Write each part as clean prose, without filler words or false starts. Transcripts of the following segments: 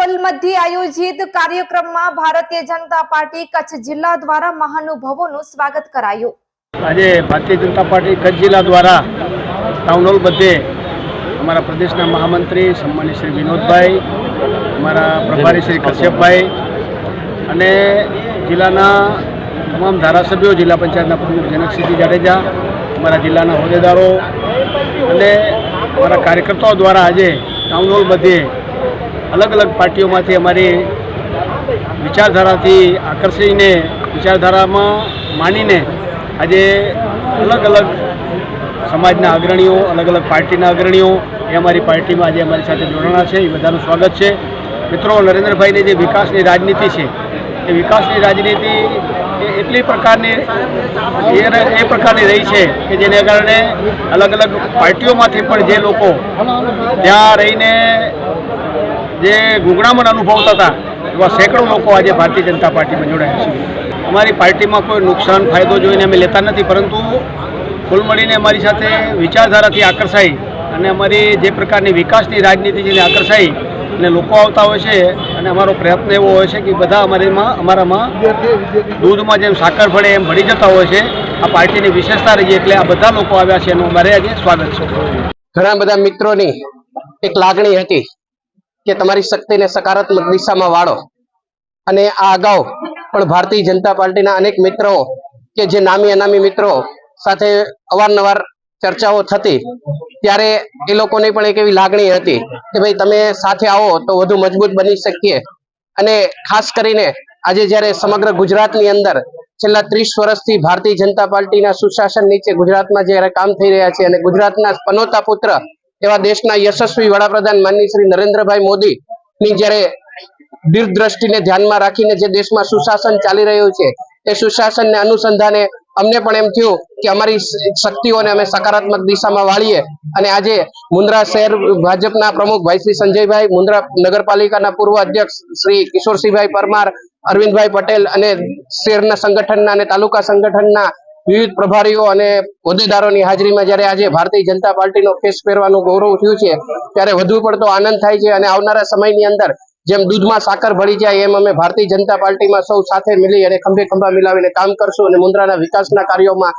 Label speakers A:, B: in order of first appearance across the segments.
A: પલ મધ્યે આયોજિત કાર્યક્રમમાં ભારતીય જનતા પાર્ટી કચ્છ જિલ્લા દ્વારા મહાનુભાવોનું સ્વાગત કરાયું।
B: આજે ભારતીય જનતા પાર્ટી કચ્છ જિલ્લા દ્વારા ટાઉન હોલ મધ્યે અમારા પ્રદેશના મહામંત્રી સન્માનીય શ્રી વિનોદભાઈ, અમારા પ્રભારી શ્રી કશ્યપભાઈ અને જિલ્લાના તમામ ધારાસભ્યો, જિલ્લા પંચાયતના પ્રમુખ જનકસિંહજી જાડેજા, અમારા જિલ્લાના હોદ્દેદારો અને અમારા કાર્યકર્તાઓ દ્વારા આજે ટાઉન હોલ મધ્યે અલગ અલગ પાર્ટીઓમાંથી અમારી વિચારધારાથી આકર્ષીને વિચારધારામાં માનીને આજે અલગ અલગ સમાજના અગ્રણીઓ, અલગ અલગ પાર્ટીના અગ્રણીઓ એ અમારી પાર્ટીમાં આજે અમારી સાથે જોડાણા છે। એ બધાનું સ્વાગત છે। મિત્રો, નરેન્દ્રભાઈની જે વિકાસની રાજનીતિ છે એ વિકાસની રાજનીતિ એટલી પ્રકારની રહી છે કે જેને કારણે અલગ અલગ પાર્ટીઓમાંથી પણ જે લોકો ત્યાં રહીને જે ગુંગળામણ અનુભવતા હતા એવા સેંકડો લોકો આજે ભારતીય જનતા પાર્ટીમાં જોડાયા છે। અમારી પાર્ટીમાં કોઈ નુકસાન ફાયદો જોઈને અમે લેતા નથી, પરંતુ કુલ મળીને અમારી સાથે વિચારધારાથી આકર્ષાઈ અને અમારી જે પ્રકારની વિકાસની રાજનીતિ છે એને આકર્ષાઈ અને લોકો આવતા હોય છે અને અમારો પ્રયત્ન એવો હોય છે કે બધા અમારામાં દૂધમાં જેમ સાકર ભળે એમ ભળી જતા હોય છે। આ પાર્ટીની વિશેષતા રહી, એટલે આ બધા લોકો આવ્યા છે એનું અમારે આજે સ્વાગત છે।
C: ઘણા બધા મિત્રોની એક લાગણી હતી કે તમારી શક્તિને સકારાત્મક દિશામાં વાળો, અને આ અગાઉ પણ ભારતીય જનતા પાર્ટીના અનેક મિત્રો કે જે નામી અનામી મિત્રો સાથે અવારનવાર ચર્ચાઓ થતી, ત્યારે એ લોકોની પણ એક એવી લાગણી હતી કે ભાઈ તમે સાથે આવો તો વધુ મજબૂત બની શકીએ। અને ખાસ કરીને આજે જ્યારે સમગ્ર ગુજરાતની અંદર છેલ્લા 30 વર્ષથી ભારતીય જનતા પાર્ટીના સુશાસન નીચે ગુજરાતમાં જ્યારે કામ થઈ રહ્યા છે અને ગુજરાતના પનોતા પુત્ર એવા દેશના યશસ્વી વડાપ્રધાન માનનીય શ્રી નરેન્દ્રભાઈ મોદી ની જ્યારે દીર્ઘદ્રષ્ટિને ધ્યાનમાં રાખીને જે દેશમાં સુશાસન ચાલી રહ્યું છે એ સુશાસનને અનુસંધાને અમને પણ એમ થયું કે અમારી શક્તિઓને અમે સકારાત્મક દિશામાં વાળીએ। અને આજે મુન્દ્રા શહેર ભાજપના પ્રમુખ ભાઈ શ્રી સંજયભાઈ, મુન્દ્રા નગરપાલિકાના પૂર્વ અધ્યક્ષ શ્રી કિશોરસિંહભાઈ પરમાર, અરવિંદભાઈ પટેલ અને શહેરના સંગઠનના અને તાલુકા સંગઠનના વિવિધ પ્રભારીઓ અને હોદ્દેદારોની હાજરીમાં જ્યારે આજે ભારતીય જનતા પાર્ટીનો ખેસ પહેરવાનું ગૌરવ થયું છે, ત્યારે વધુ પડતો આનંદ થાય છે। અને આવનારા સમયની અંદર જેમ દૂધમાં સાકર ભળી જાય એમ અમે ભારતીય જનતા પાર્ટીમાં સૌ સાથે મિલી અને ખંભે ખંભા મિલાવીને કામ કરશું અને મુન્દ્રાના વિકાસના કાર્યોમાં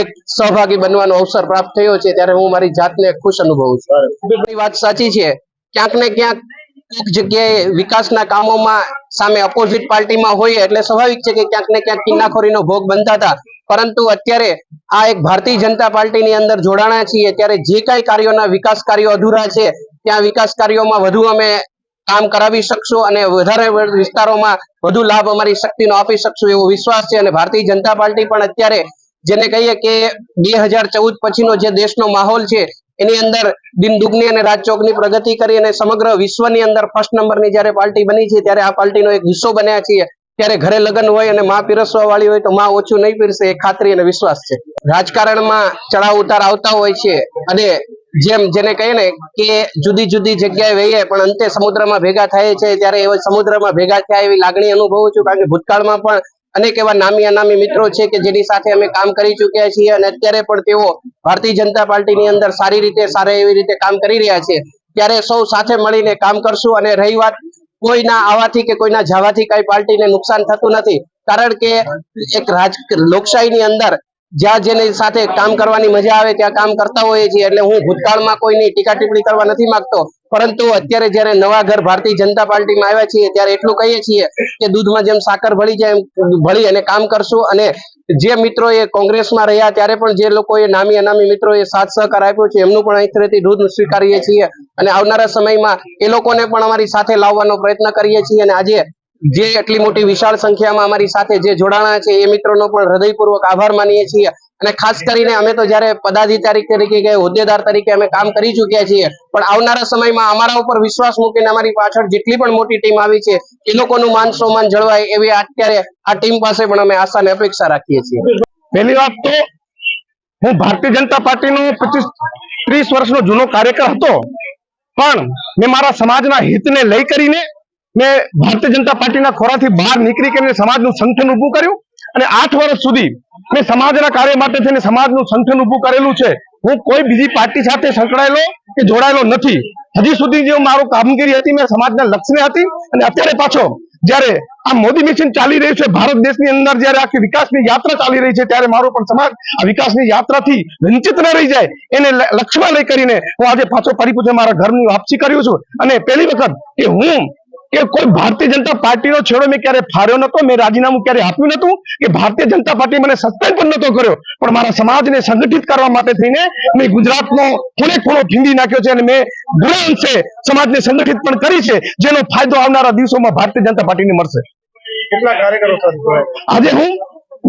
C: એક સહભાગી બનવાનો અવસર પ્રાપ્ત થયો છે, ત્યારે હું મારી જાતને ખુશ અનુભવું છું। વાત સાચી છે, ક્યાંક ને ક્યાંક કોઈક જગ્યાએ વિકાસના કામોમાં સામે અપોઝિટ પાર્ટીમાં હોઈએ એટલે સ્વાભાવિક છે કે ક્યાંક ને ક્યાંક કિન્નાખોરીનો ભોગ બનતા હતા, પરંતુ અત્યારે આ એક ભારતીય જનતા પાર્ટીની અંદર જોડાણા છીએ ત્યારે જે કઈ કાર્યોના વિકાસ કાર્યો અધૂરા છે ત્યાં વિકાસ કાર્યોમાં વધુ અમે કામ કરાવી શકશું અને વધારે વિસ્તારોમાં વધુ લાભ અમારી શક્તિનો આપી શકશું એવો વિશ્વાસ છે। અને ભારતીય જનતા પાર્ટી પણ અત્યારે જેને કહીએ કે 2014 પછીનો જે દેશનો માહોલ છે એની અંદર દિન દુગની અને રાત ચોકની પ્રગતિ કરી અને સમગ્ર વિશ્વની અંદર ફર્સ્ટ નંબરની જ્યારે પાર્ટી બની છે, ત્યારે આ પાર્ટીનો એક હિસ્સો બન્યા છીએ। ત્યારે ઘરે લગ્ન હોય અને માં પીરસવા વાળી હોય તો માં ઓછું નહીં પીરસે એ ખાતરી અને વિશ્વાસ છે। રાજકારણમાં ચડાવ ઉતાર આવતા હોય છે અને જેને કહીએ ને કે જુદી જુદી જગ્યાએ વહીએ પણ અંતે સમુદ્રમાં ભેગા થાય છે, ત્યારે એવા સમુદ્રમાં ભેગા થયા એવી લાગણી અનુભવું છું, કારણ કે ભૂતકાળમાં પણ અનેક એવા નામી અનામી મિત્રો છે કે જેની સાથે અમે કામ કરી ચૂક્યા છીએ અને અત્યારે પણ તેઓ ભારતીય જનતા પાર્ટીની અંદર સારી એવી રીતે કામ કરી રહ્યા છે। ત્યારે સૌ સાથે મળીને કામ કરશું। અને રહી વાત કોઈના આવવાથી કે કોઈના જવાથી કઈ પાર્ટીને નુકસાન થતું નથી, કારણ કે એક લોકશાહીની અંદર જ્યાં જેની સાથે કામ કરવાની મજા આવે ત્યાં કામ કરતા હોઈએ છીએ। એટલે હું ભૂતકાળમાં કોઈની ટીકા ટિપ્પણી કરવા નથી માંગતો, પરંતુ અત્યારે જયારે નવા ઘર ભારતીય જનતા પાર્ટીમાં આવ્યા છીએ ત્યારે એટલું કહીએ છીએ કે દૂધમાં જેમ સાકર ભળી જાય એમ ભળી અને કામ કરશું। અને જે મિત્રો એ કોંગ્રેસમાં રહ્યા ત્યારે પણ જે લોકોએ નામી અનામી મિત્રોએ સાથ સહકાર આપ્યો છે એમનું પણ અહીંથી દૂધ સ્વીકારીએ છીએ અને આવનારા સમયમાં એ લોકોને પણ અમારી સાથે લાવવાનો પ્રયત્ન કરીએ છીએ। અને આજે જે એટલી મોટી વિશાળ સંખ્યામાં અમારી સાથે જે જોડાણા છે એ મિત્રોનો પણ હૃદયપૂર્વક આભાર માનીએ છીએ। અને ખાસ કરીને અમે તો જ્યારે પદાધિકારી તરીકે કે હોદ્દેદાર તરીકે અમે કામ કરી ચૂક્યા છીએ, પણ આવનારા સમયમાં અમારા ઉપર વિશ્વાસ મૂકીને અમારી પાછળ જેટલી પણ મોટી ટીમ આવી છે એ લોકોનું માન સન્માન જળવાય એવી અત્યારે આ ટીમ પાસે પણ અમે આશા અને અપેક્ષા રાખીએ છીએ।
D: પહેલી વાત તો હું ભારતીય જનતા પાર્ટીનો 25-30 વર્ષનો જૂનો કાર્યકર હતો, પણ મેં મારા સમાજના હિતને લઈ કરીને મેં ભારતીય જનતા પાર્ટીના ખોરાથી બહાર નીકળી કરીને સમાજનું સંગઠન ઊભું કર્યું અને 8 વર્ષ સુધી મેં સમાજના કાર્ય માટે થઈને સમાજનું સંગઠન ઊભું કરેલું છે। હું કોઈ બીજી પાર્ટી સાથે સંકળાયેલો કે જોડાયેલો નથી। હજી સુધી જે મારું કામગીરી હતી મેં સમાજના લક્ષ્યને હતી, અને અત્યારે પાછો જ્યારે આ મોદી મિશન ચાલી રહ્યું છે ભારત દેશની અંદર, જ્યારે આખી વિકાસની યાત્રા ચાલી રહી છે, ત્યારે મારો પણ સમાજ આ વિકાસની યાત્રાથી વંચિત ન રહી જાય એને લક્ષ્યમાં લઈ કરીને હું આજે પાછો ફરી પૂછે મારા ઘરની વાપસી કર્યું છું. અને પહેલી વખત કે કોઈ ભારતીય જનતા પાર્ટીનો છેડો મેં ક્યારે ફાડ્યો નતો, મેં રાજીનામું ક્યારે આપ્યું નતું, કે ભારતીય જનતા પાર્ટી મને સસ્પેન્ડ પણ નતો કર્યો, પણ મારા સમાજને સંગઠિત કરવા માટે થઈને મેં ગુજરાતનો ખૂણે ખૂણો ભીંડી નાખ્યો છે, અને મેં ઘણા અંશે સમાજને સંગઠિત પણ કરી છે, જેનો ફાયદો આવનારા દિવસોમાં ભારતીય જનતા પાર્ટીને મળશે.
E: કેટલા કાર્યકરો સાથે
D: આજે હું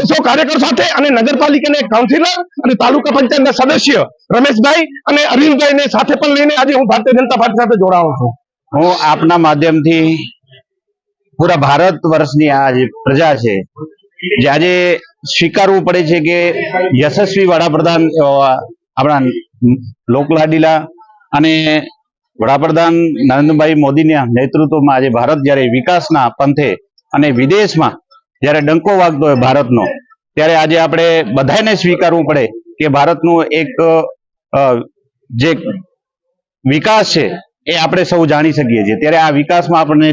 D: 200 કાર્યકરો સાથે અને નગરપાલિકાના કાઉન્સિલર અને તાલુકા પંચાયતના સદસ્ય રમેશભાઈ અને અરવિંદભાઈને સાથે પણ લઈને આજે હું ભારતીય જનતા પાર્ટી સાથે જોડાયો છું.
F: હું આપના માધ્યમથી પૂરા ભારત વર્ષની આ જે પ્રજા છે, જે આજે સ્વીકારવું પડે છે કે યશસ્વી વડાપ્રધાન આપણા લોકલાડીલા અને વડાપ્રધાન નરેન્દ્રભાઈ મોદીના નેતૃત્વમાં આજે ભારત જ્યારે વિકાસના પંથે અને વિદેશમાં જ્યારે ડંકો વાગતો હોય ભારતનો, ત્યારે આજે આપણે બધાને સ્વીકારવું પડે કે ભારતનું એક જે વિકાસ છે એ આપણે સૌ જાણી શકીએ છીએ. ત્યારે આ વિકાસમાં આપણને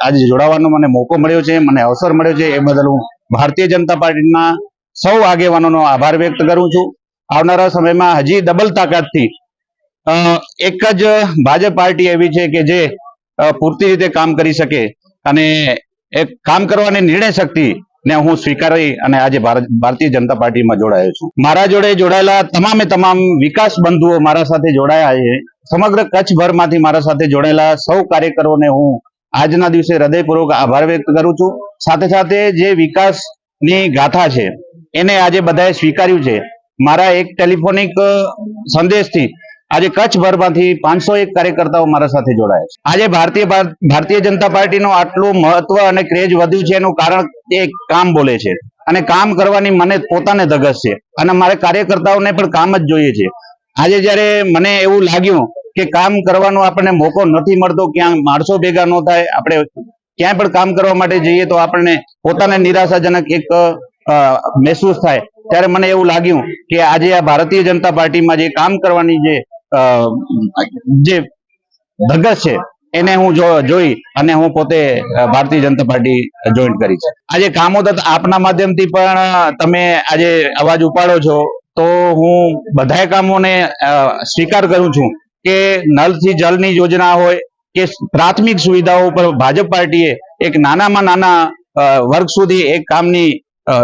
F: આજે જોડાવાનો મને મોકો મળ્યો છે, મને અવસર મળ્યો છે, એ બદલ હું ભારતીય જનતા પાર્ટીના સૌ આગેવાનોનો આભાર વ્યક્ત કરું છું. આવનારા સમયમાં હજી ડબલ તાકાતથી એક જ ભાજપ પાર્ટી એવી છે કે જે પૂરતી રીતે કામ કરી શકે, અને એક કામ કરવાની નિર્ણય શક્તિ ને હું સ્વીકારી અને આજે ભારતીય જનતા પાર્ટીમાં જોડાયો છું. મારા જોડે જોડાયેલા તમામ વિકાસ બંધુઓ મારા સાથે જોડાયા છે. સમગ્ર કચ્છભરમાંથી મારા સાથે જોડાયેલા સૌ કાર્યકરોને હું આજના દિવસે હૃદયપૂર્વક આભાર વ્યક્ત કરું છું. સાથે સાથે જે વિકાસની ગાથા છે એને આજે બધાએ સ્વીકાર્યું છે. મારા એક ટેલિફોનિક સંદેશથી આજે કચ્છભરમાંથી 501 કાર્યકર્તાઓ મારા સાથે જોડાયા છે. આજે ભારતીય જનતા પાર્ટીનો આટલું મહત્વ અને ક્રેઝ વધ્યું છે એનું કારણ એ કામ બોલે છે, અને કામ કરવાની મને પોતાને ધગશ છે, અને મારે કાર્યકર્તાઓને પણ કામ જ જોઈએ છે. આજે જ્યારે મને એવું લાગ્યું કે કામ કરવાનો આપણને મોકો નથી મળતો, ક્યાં માણસો ભેગા ન થાય, આપણે ક્યાંય પણ કામ કરવા માટે જઈએ તો આપણને પોતાને નિરાશાજનક એક મહેસૂસ થાય, ત્યારે મને એવું લાગ્યું કે આજે આ ભારતીય જનતા પાર્ટીમાં જે કામ કરવાની જે ધગશ છે એને હું જોઈ અને હું પોતે ભારતીય જનતા પાર્ટી જોઈન કરી છે. આજે કામો આપના માધ્યમથી પણ તમે આજે અવાજ ઉપાડો છો, તો હું બધા કામોને સ્વીકાર કરું છું કે નળથી જલની યોજના હોય કે પ્રાથમિક સુવિધાઓ પર ભાજપ પાર્ટીએ એક નાનામાં નાના વર્ગ સુધી એક કામની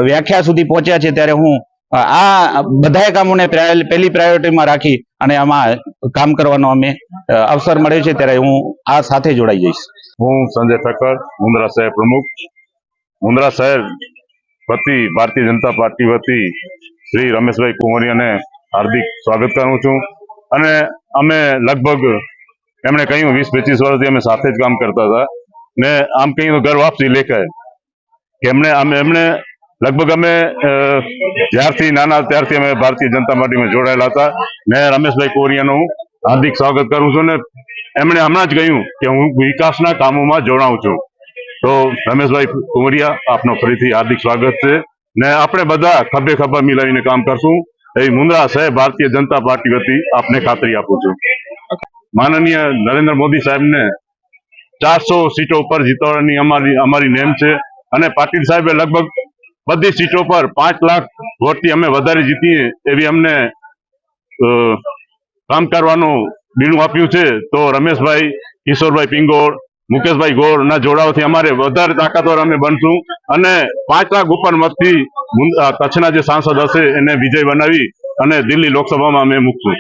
F: વ્યાખ્યા સુધી પહોંચ્યા છે. ત્યારે હું આ બધા કામોને પહેલી પ્રાયોરિટીમાં રાખી અને આમાં કામ કરવાનો અમે અવસર મળ્યો છે, ત્યારે હું આ સાથે જોડાઈ જઈશ.
E: હું સંજય ઠક્કર, મુન્દ્રા શહેર પ્રમુખ. મુન્દ્રા શહેર વતી ભારતીય જનતા પાર્ટી વતી શ્રી રમેશભાઈ કુંવરિયાને હાર્દિક સ્વાગત કરું છું. અને અમે લગભગ એમણે કહ્યું 20-25 વર્ષથી અમે સાથે જ કામ કરતા હતા, ને આમ કહ્યું તો ઘર વાપસી લેખાય કે એમણે લગભગ અમે જ્યારથી નાના ત્યારથી અમે ભારતીય જનતા પાર્ટીમાં જોડાયેલા હતા, ને રમેશભાઈ કુંવરિયાનું હાર્દિક સ્વાગત કરું છું. ને એમણે હમણાં જ કહ્યું કે હું વિકાસના કામોમાં જોડાઉં છું. તો રમેશભાઈ કુંવરિયા, આપનો ફરીથી હાર્દિક સ્વાગત છે, ને આપણે બધા ખભે ખભા મિલાવીને કામ કરશું એવી મુન્દ્રા શહેર ભારતીય જનતા પાર્ટી વતી આપને ખાતરી આપું છું. માનનીય નરેન્દ્ર મોદી સાહેબને 400 સીટો ઉપર જીતવાની અમારી નેમ છે, અને પાટીલ સાહેબે લગભગ બધી સીટો પર 5 લાખ વોટથી અમે વધારે જીતીએ એવી અમને કામ કરવાનું બીણું આપ્યું છે. તો રમેશભાઈ, કિશોરભાઈ પિંગોળ, મુકેશભાઈ ગોળ ના જોડાવાથી અમારે વધારે તાકાતવાર અમે બનશું, અને 5 લાખ ઉપર મતથી કચ્છના જે સાંસદ હશે એને વિજય બનાવી અને દિલ્હી લોકસભામાં અમે મૂકશું.